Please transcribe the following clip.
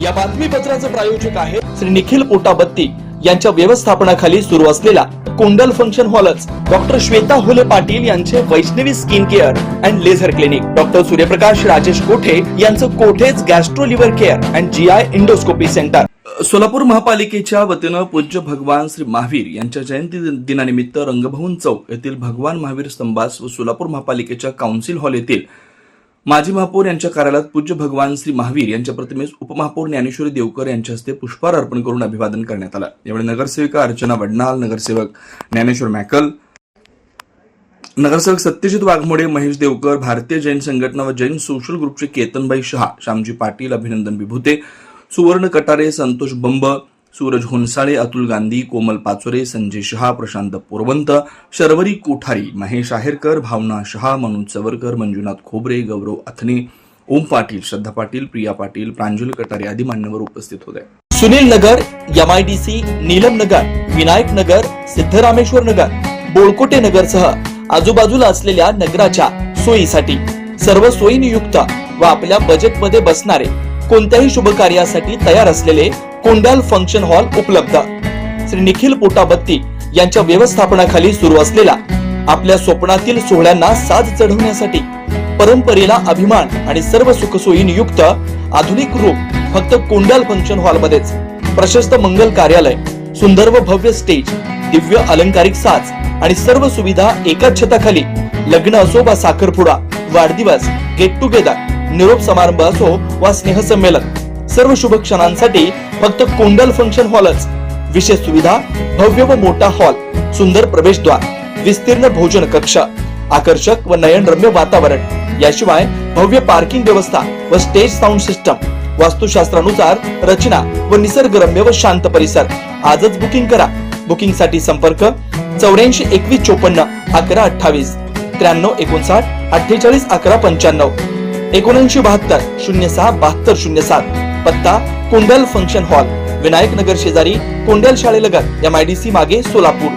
या बातमीपत्राचे प्रायोजक आहे श्री निखिल पोटाबत्ती यांच्या व्यवस्थापनाखाली सुरू असलेला कुंडल फंक्शन हॉलच डॉक्टर श्वेता होले पाटील यांचे Vaishnavi skin care and laser clinic, doctor Suryaprakash Rajesh Kothe यांचं Kothe's gastro liver care and GI endoscopy centre. Solapur महापालिकेच्या वतीनं पूज्य भगवान श्री महावीर यांच्या जयंती दिनानिमित्त रंगभवन चौक येथील भगवान महावीर स्तंभास व सोलापूर महापालिकेच्या काउन्सिल हॉल येथील माजी महापौर यांच्या कार्यालयात पूज्य भगवान श्री महावीर यांच्या प्रतिमेस उपमहापौर ज्ञानेश्वरी देवकर यांच्या हस्ते पुष्पहार अर्पण करून अभिवादन करण्यात आलं. यावेळी नगरसेविका अर्चना वडनाल, नगरसेवक ज्ञानेश्वर मॅकल, नगरसेवक सत्यजित वाघमोडे, महेश देवकर, भारतीय जैन संघटना व जैन सोशल ग्रुपचे केतनभाई शहा, श्यामजी पाटील, अभिनंदन विभूते, सुवर्ण कटारे, संतोष बंब, सूरज होनसाळे, अतुल गांधी, कोमल पाचोरे, संजय शहा, प्रशांत पोरवंत, शर्वरी कोठारी, महेश आहेरकर, भावना शहा, मनोज चवरकर, मंजुनाथ खोबरे, गौरव अथने, ओम पाटील, श्रद्धा पाटील, प्रिया पाटील, प्रांजल कटारे आदी मान्यवर उपस्थित होते. सुनील नगर, एमआयडीसी, नीलम नगर, विनायक नगर, सिद्धरामेश्वर नगर, बोळकोटे नगरसह आजूबाजूला असलेल्या नगराच्या सोयीसाठी सर्व सोयीनियुक्त व आपल्या बजेटमध्ये बसणारे कोणत्याही शुभ कार्यासाठी तयार असलेले कुंडल फंक्शन हॉल उपलब्ध. श्री निखिल पोटाबत्ती यांच्या व्यवस्थापनाखाली सुरू असलेला आपल्या स्वप्नातील सोहळ्यांना साज चढवण्यासाठी परंपरेला अभिमान आणि सर्व सुखसोयीने युक्त आधुनिक रूप फक्त कुंडल फंक्शन हॉल मध्येच. प्रशस्त मंगल कार्यालय, सुंदर व भव्य स्टेज, दिव्य अलंकारिक साज आणि सर्व सुविधा एकाच छताखाली. लग्न असो वा साखरपुडा, वाढदिवस, गेट टुगेदर, निरोप समारंभ असो वा स्नेहसंमेलन, सर्व शुभ क्षणांसाठी फक्त कुंडल फंक्शन हॉलच. विशेष सुविधा, भव्य व मोठा हॉल, सुंदर प्रवेशद्वार, विस्तीर्ण भोजन कक्ष, आकर्षक व नयनरम्य वातावरण, याशिवाय भव्य पार्किंग व्यवस्था व स्टेज साऊंड सिस्टम, वास्तुशास्त्रानुसार रचना व निसर्गरम्य व शांत परिसर. आजच बुकिंग करा. बुकिंग साठी संपर्क 84 21 54 11 28 93 59 48 11 95 79 72 06 72 07. पत्ता कुंडल फंक्शन हॉल, विनायक नगर शेजारी, कुंडल शाळेलगत, एमआयडीसी मागे, सोलापूर.